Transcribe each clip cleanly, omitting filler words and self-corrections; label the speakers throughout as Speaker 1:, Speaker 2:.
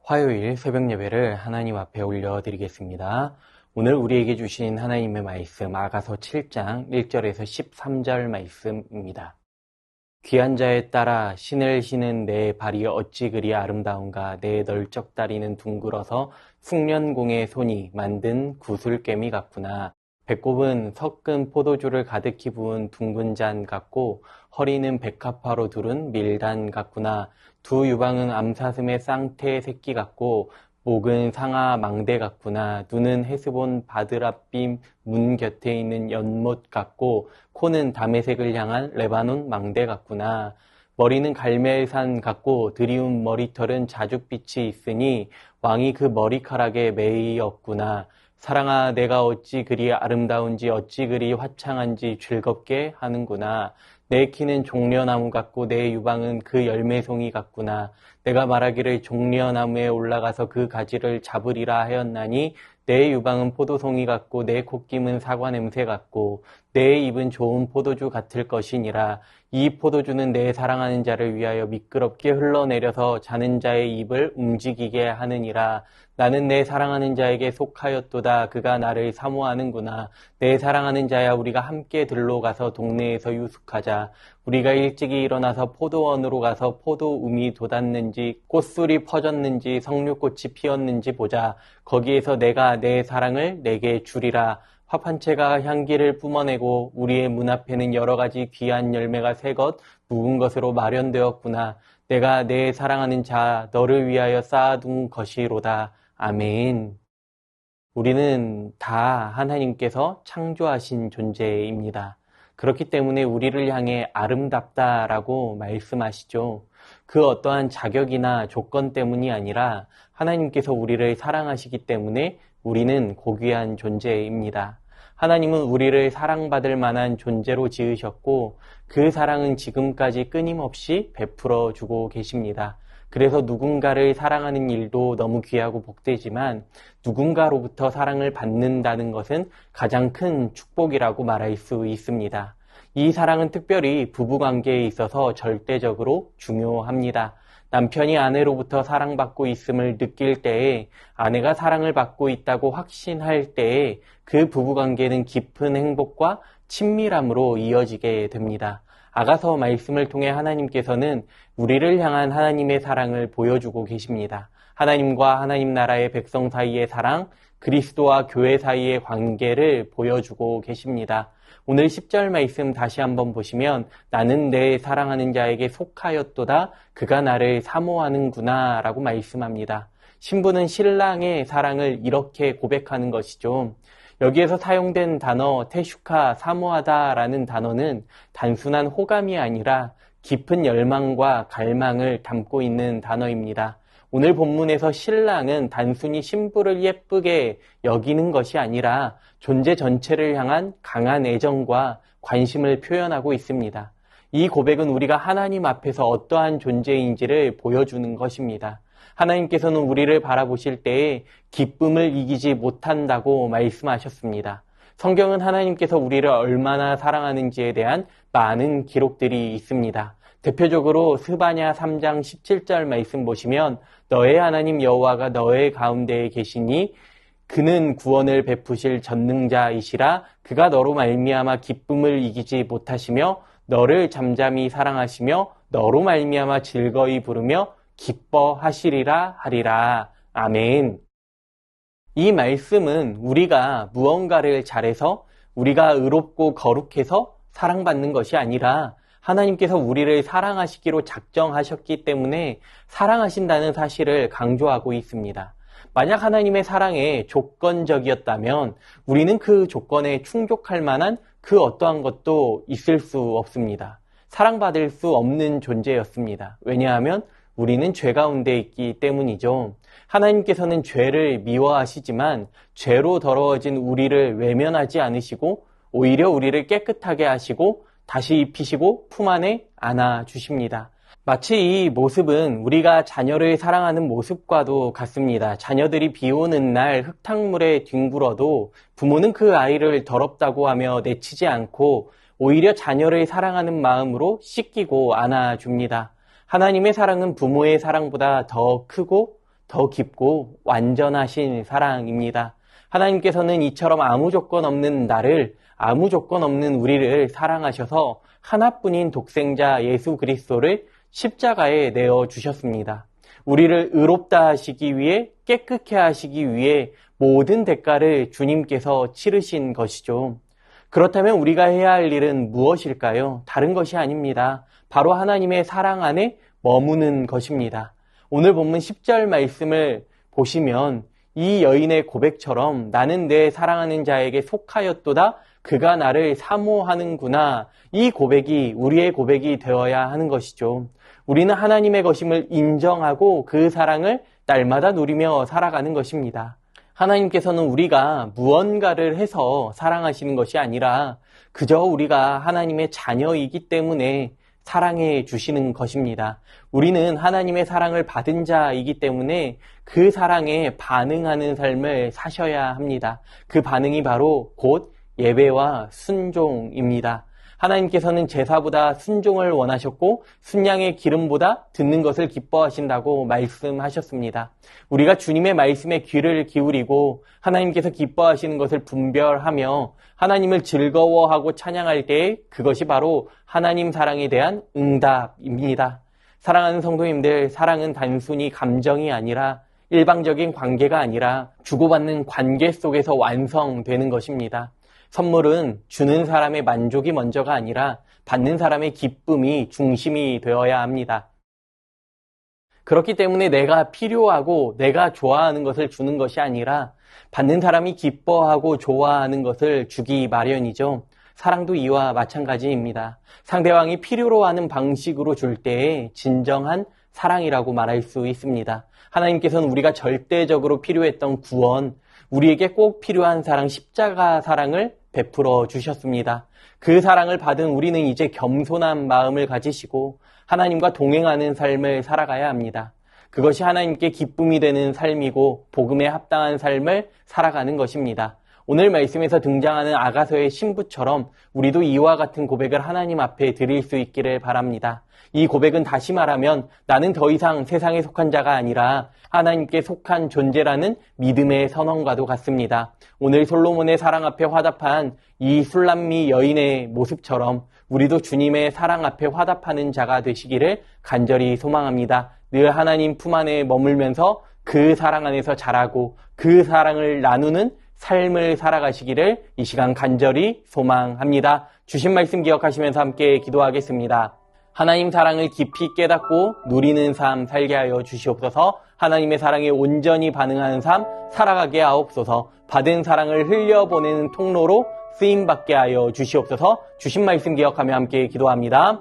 Speaker 1: 화요일 새벽 예배를 하나님 앞에 올려드리겠습니다. 오늘 우리에게 주신 하나님의 말씀 아가서 7장 1절에서 13절 말씀입니다. 귀한 자에 따라 신을 신은 내 발이 어찌 그리 아름다운가. 내 널쩍 다리는 둥글어서 숙련공의 손이 만든 구슬깨미 같구나. 배꼽은 섞은 포도주를 가득히 부은 둥근 잔 같고 허리는 백합화로 두른 밀단 같구나. 두 유방은 암사슴의 쌍태 새끼 같고 목은 상아 망대 같구나. 눈은 헤스본 바드랍빔 문 곁에 있는 연못 같고 코는 다메섹을 향한 레바논 망대 같구나. 머리는 갈멜산 같고 드리운 머리털은 자줏빛이 있으니 왕이 그 머리카락에 매이었구나. 사랑아, 내가 어찌 그리 아름다운지 어찌 그리 화창한지 즐겁게 하는구나. 내 키는 종려나무 같고 내 유방은 그 열매송이 같구나. 내가 말하기를 종려나무에 올라가서 그 가지를 잡으리라 하였나니 내 유방은 포도송이 같고 내 콧김은 사과 냄새 같고 내 입은 좋은 포도주 같을 것이니라. 이 포도주는 내 사랑하는 자를 위하여 미끄럽게 흘러내려서 자는 자의 입을 움직이게 하느니라. 나는 내 사랑하는 자에게 속하였도다. 그가 나를 사모하는구나. 내 사랑하는 자야, 우리가 함께 들로 가서 동네에서 유숙하자. 우리가 일찍이 일어나서 포도원으로 가서 포도움이 돋았는지 꽃술이 퍼졌는지 석류꽃이 피었는지 보자. 거기에서 내가 내 사랑을 내게 주리라. 화판채가 향기를 뿜어내고 우리의 문 앞에는 여러 가지 귀한 열매가 새 것 묵은 것으로 마련되었구나. 내가 내 사랑하는 자 너를 위하여 쌓아둔 것이로다. 아멘. 우리는 다 하나님께서 창조하신 존재입니다. 그렇기 때문에 우리를 향해 아름답다라고 말씀하시죠. 그 어떠한 자격이나 조건 때문이 아니라 하나님께서 우리를 사랑하시기 때문에 우리는 고귀한 존재입니다. 하나님은 우리를 사랑받을 만한 존재로 지으셨고 그 사랑은 지금까지 끊임없이 베풀어 주고 계십니다. 그래서 누군가를 사랑하는 일도 너무 귀하고 복되지만 누군가로부터 사랑을 받는다는 것은 가장 큰 축복이라고 말할 수 있습니다. 이 사랑은 특별히 부부관계에 있어서 절대적으로 중요합니다. 남편이 아내로부터 사랑받고 있음을 느낄 때에, 아내가 사랑을 받고 있다고 확신할 때에 그 부부관계는 깊은 행복과 친밀함으로 이어지게 됩니다. 아가서 말씀을 통해 하나님께서는 우리를 향한 하나님의 사랑을 보여주고 계십니다. 하나님과 하나님 나라의 백성 사이의 사랑, 그리스도와 교회 사이의 관계를 보여주고 계십니다. 오늘 10절 말씀 다시 한번 보시면 나는 내 사랑하는 자에게 속하였도다. 그가 나를 사모하는구나 라고 말씀합니다. 신부는 신랑의 사랑을 이렇게 고백하는 것이죠. 여기에서 사용된 단어 테슈카, 사모하다라는 단어는 단순한 호감이 아니라 깊은 열망과 갈망을 담고 있는 단어입니다. 오늘 본문에서 신랑은 단순히 신부를 예쁘게 여기는 것이 아니라 존재 전체를 향한 강한 애정과 관심을 표현하고 있습니다. 이 고백은 우리가 하나님 앞에서 어떠한 존재인지를 보여주는 것입니다. 하나님께서는 우리를 바라보실 때에 기쁨을 이기지 못한다고 말씀하셨습니다. 성경은 하나님께서 우리를 얼마나 사랑하는지에 대한 많은 기록들이 있습니다. 대표적으로 스바냐 3장 17절 말씀 보시면 너의 하나님 여호와가 너의 가운데에 계시니 그는 구원을 베푸실 전능자이시라. 그가 너로 말미암아 기쁨을 이기지 못하시며 너를 잠잠히 사랑하시며 너로 말미암아 즐거이 부르며 기뻐하시리라 하리라. 아멘. 이 말씀은 우리가 무언가를 잘해서 우리가 의롭고 거룩해서 사랑받는 것이 아니라 하나님께서 우리를 사랑하시기로 작정하셨기 때문에 사랑하신다는 사실을 강조하고 있습니다. 만약 하나님의 사랑에 조건적이었다면 우리는 그 조건에 충족할 만한 그 어떠한 것도 있을 수 없습니다. 사랑받을 수 없는 존재였습니다. 왜냐하면 우리는 죄 가운데 있기 때문이죠. 하나님께서는 죄를 미워하시지만 죄로 더러워진 우리를 외면하지 않으시고 오히려 우리를 깨끗하게 하시고 다시 입히시고 품 안에 안아주십니다. 마치 이 모습은 우리가 자녀를 사랑하는 모습과도 같습니다. 자녀들이 비 오는 날 흙탕물에 뒹굴어도 부모는 그 아이를 더럽다고 하며 내치지 않고 오히려 자녀를 사랑하는 마음으로 씻기고 안아줍니다. 하나님의 사랑은 부모의 사랑보다 더 크고 더 깊고 완전하신 사랑입니다. 하나님께서는 이처럼 아무 조건 없는 나를, 아무 조건 없는 우리를 사랑하셔서 하나뿐인 독생자 예수 그리스도를 십자가에 내어주셨습니다. 우리를 의롭다 하시기 위해, 깨끗게 하시기 위해 모든 대가를 주님께서 치르신 것이죠. 그렇다면 우리가 해야 할 일은 무엇일까요? 다른 것이 아닙니다. 바로 하나님의 사랑 안에 머무는 것입니다. 오늘 본문 10절 말씀을 보시면 이 여인의 고백처럼 나는 내 사랑하는 자에게 속하였도다. 그가 나를 사모하는구나. 이 고백이 우리의 고백이 되어야 하는 것이죠. 우리는 하나님의 것임을 인정하고 그 사랑을 날마다 누리며 살아가는 것입니다. 하나님께서는 우리가 무언가를 해서 사랑하시는 것이 아니라 그저 우리가 하나님의 자녀이기 때문에 사랑해 주시는 것입니다. 우리는 하나님의 사랑을 받은 자이기 때문에 그 사랑에 반응하는 삶을 사셔야 합니다. 그 반응이 바로 곧 예배와 순종입니다. 하나님께서는 제사보다 순종을 원하셨고 순양의 기름보다 듣는 것을 기뻐하신다고 말씀하셨습니다. 우리가 주님의 말씀에 귀를 기울이고 하나님께서 기뻐하시는 것을 분별하며 하나님을 즐거워하고 찬양할 때 그것이 바로 하나님 사랑에 대한 응답입니다. 사랑하는 성도님들, 사랑은 단순히 감정이 아니라 일방적인 관계가 아니라 주고받는 관계 속에서 완성되는 것입니다. 선물은 주는 사람의 만족이 먼저가 아니라 받는 사람의 기쁨이 중심이 되어야 합니다. 그렇기 때문에 내가 필요하고 내가 좋아하는 것을 주는 것이 아니라 받는 사람이 기뻐하고 좋아하는 것을 주기 마련이죠. 사랑도 이와 마찬가지입니다. 상대방이 필요로 하는 방식으로 줄 때에 진정한 사랑이라고 말할 수 있습니다. 하나님께서는 우리가 절대적으로 필요했던 구원, 우리에게 꼭 필요한 사랑, 십자가 사랑을 베풀어 주셨습니다. 그 사랑을 받은 우리는 이제 겸손한 마음을 가지시고 하나님과 동행하는 삶을 살아가야 합니다. 그것이 하나님께 기쁨이 되는 삶이고 복음에 합당한 삶을 살아가는 것입니다. 오늘 말씀에서 등장하는 아가서의 신부처럼 우리도 이와 같은 고백을 하나님 앞에 드릴 수 있기를 바랍니다. 이 고백은 다시 말하면 나는 더 이상 세상에 속한 자가 아니라 하나님께 속한 존재라는 믿음의 선언과도 같습니다. 오늘 솔로몬의 사랑 앞에 화답한 이 술람미 여인의 모습처럼 우리도 주님의 사랑 앞에 화답하는 자가 되시기를 간절히 소망합니다. 늘 하나님 품 안에 머물면서 그 사랑 안에서 자라고 그 사랑을 나누는 삶을 살아가시기를 이 시간 간절히 소망합니다. 주신 말씀 기억하시면서 함께 기도하겠습니다. 하나님 사랑을 깊이 깨닫고 누리는 삶 살게 하여 주시옵소서. 하나님의 사랑에 온전히 반응하는 삶 살아가게 하옵소서. 받은 사랑을 흘려보내는 통로로 쓰임받게 하여 주시옵소서. 주신 말씀 기억하며 함께 기도합니다.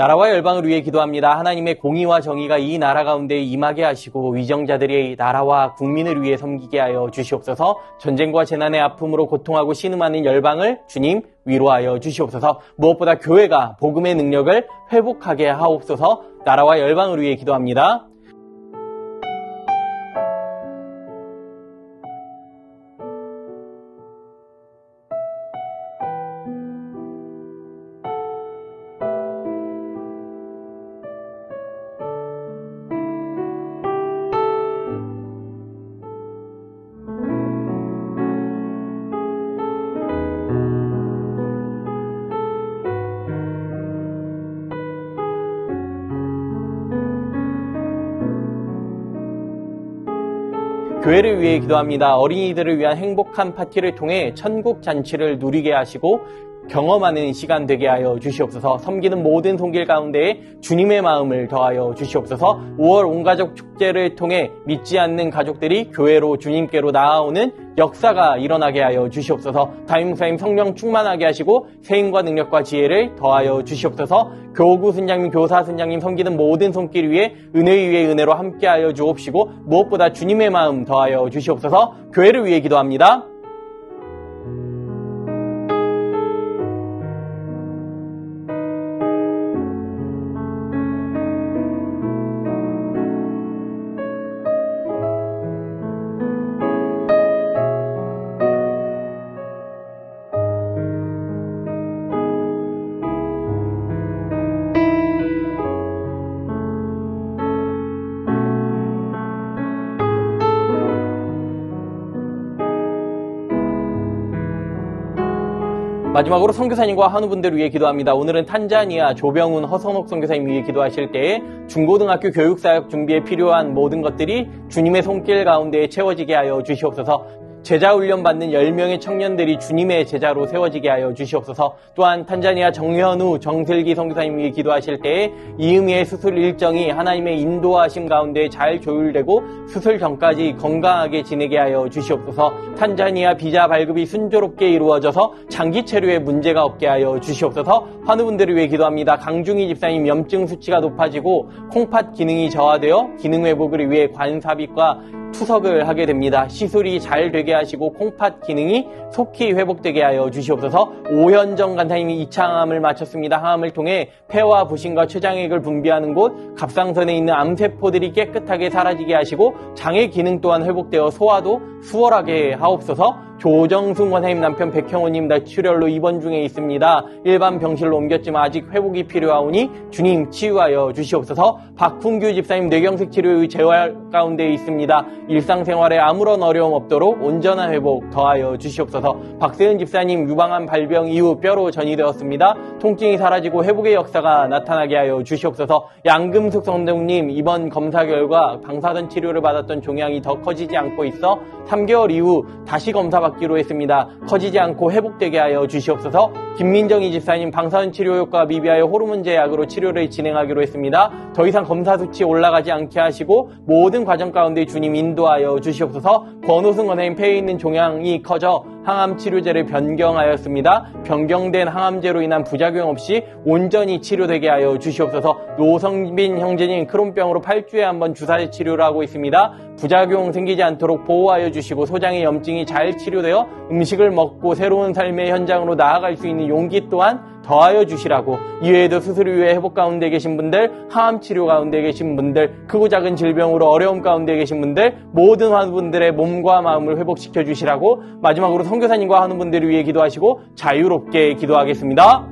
Speaker 1: 나라와 열방을 위해 기도합니다. 하나님의 공의와 정의가 이 나라 가운데 임하게 하시고 위정자들이 나라와 국민을 위해 섬기게 하여 주시옵소서. 전쟁과 재난의 아픔으로 고통하고 신음하는 열방을 주님 위로하여 주시옵소서. 무엇보다 교회가 복음의 능력을 회복하게 하옵소서. 나라와 열방을 위해 기도합니다. 교회를 위해 기도합니다. 어린이들을 위한 행복한 파티를 통해 천국 잔치를 누리게 하시고 경험하는 시간 되게 하여 주시옵소서. 섬기는 모든 손길 가운데에 주님의 마음을 더하여 주시옵소서. 5월 온가족 축제를 통해 믿지 않는 가족들이 교회로 주님께로 나아오는 역사가 일어나게 하여 주시옵소서. 담임 목사님 성령 충만하게 하시고 세임과 능력과 지혜를 더하여 주시옵소서. 교구 순장님, 교사 순장님 섬기는 모든 손길 위에 은혜 위에 은혜로 함께하여 주옵시고 무엇보다 주님의 마음 더하여 주시옵소서. 교회를 위해 기도합니다. 마지막으로 선교사님과 한우분들을 위해 기도합니다. 오늘은 탄자니아 조병훈 허선옥 선교사님 위해 기도하실 때에 중고등학교 교육사역 준비에 필요한 모든 것들이 주님의 손길 가운데 채워지게 하여 주시옵소서. 제자훈련 받는 10명의 청년들이 주님의 제자로 세워지게 하여 주시옵소서. 또한 탄자니아 정현우, 정슬기 선교사님 위해 기도하실 때에 이음희의 수술 일정이 하나님의 인도하심 가운데 잘 조율되고 수술 전까지 건강하게 지내게 하여 주시옵소서. 탄자니아 비자 발급이 순조롭게 이루어져서 장기 체류에 문제가 없게 하여 주시옵소서. 환우분들을 위해 기도합니다. 강중희 집사님 염증 수치가 높아지고 콩팥 기능이 저하되어 기능 회복을 위해 관삽입과 투석을 하게 됩니다. 시술이 잘 되게 하시고 콩팥 기능이 속히 회복되게 하여 주시옵소서. 오현정 간사님이 2차 항암을 마쳤습니다. 항암을 통해 폐와 부신과 췌장액을 분비하는 곳 갑상선에 있는 암세포들이 깨끗하게 사라지게 하시고 장의 기능 또한 회복되어 소화도 수월하게 하옵소서. 조정순 권사님 남편 백형호님 뇌출혈로 입원 중에 있습니다. 일반 병실로 옮겼지만 아직 회복이 필요하오니 주님 치유하여 주시옵소서. 박훈규 집사님 뇌경색 치료의 재활 가운데 있습니다. 일상생활에 아무런 어려움 없도록 온전한 회복 더하여 주시옵소서. 박세은 집사님 유방암 발병 이후 뼈로 전이되었습니다. 통증이 사라지고 회복의 역사가 나타나게 하여 주시옵소서. 양금숙 성도님 이번 검사 결과 방사선 치료를 받았던 종양이 더 커지지 않고 있어 3개월 이후 다시 검사받기로 했습니다. 커지지 않고 회복되게 하여 주시옵소서. 김민정희 집사님 방사선 치료 효과 미비하여 호르몬제 약으로 치료를 진행하기로 했습니다. 더 이상 검사 수치 올라가지 않게 하시고 모든 과정 가운데 주님 인도하여 주시옵소서. 권호승 권사님 폐에 있는 종양이 커져 항암 치료제를 변경하였습니다. 변경된 항암제로 인한 부작용 없이 온전히 치료되게 하여 주시옵소서. 노성빈 형제님 크론병으로 8주에 한번 주사 치료를 하고 있습니다. 부작용 생기지 않도록 보호하여 주시고 소장의 염증이 잘 치료되어 음식을 먹고 새로운 삶의 현장으로 나아갈 수 있는 용기 또한 더하여 주시라고. 이외에도 수술 이후에 회복 가운데 계신 분들, 항암 치료 가운데 계신 분들, 크고 작은 질병으로 어려움 가운데 계신 분들, 모든 환우분들의 몸과 마음을 회복시켜 주시라고. 마지막으로 선교사님과 환우분들을 위해 기도하시고 자유롭게 기도하겠습니다.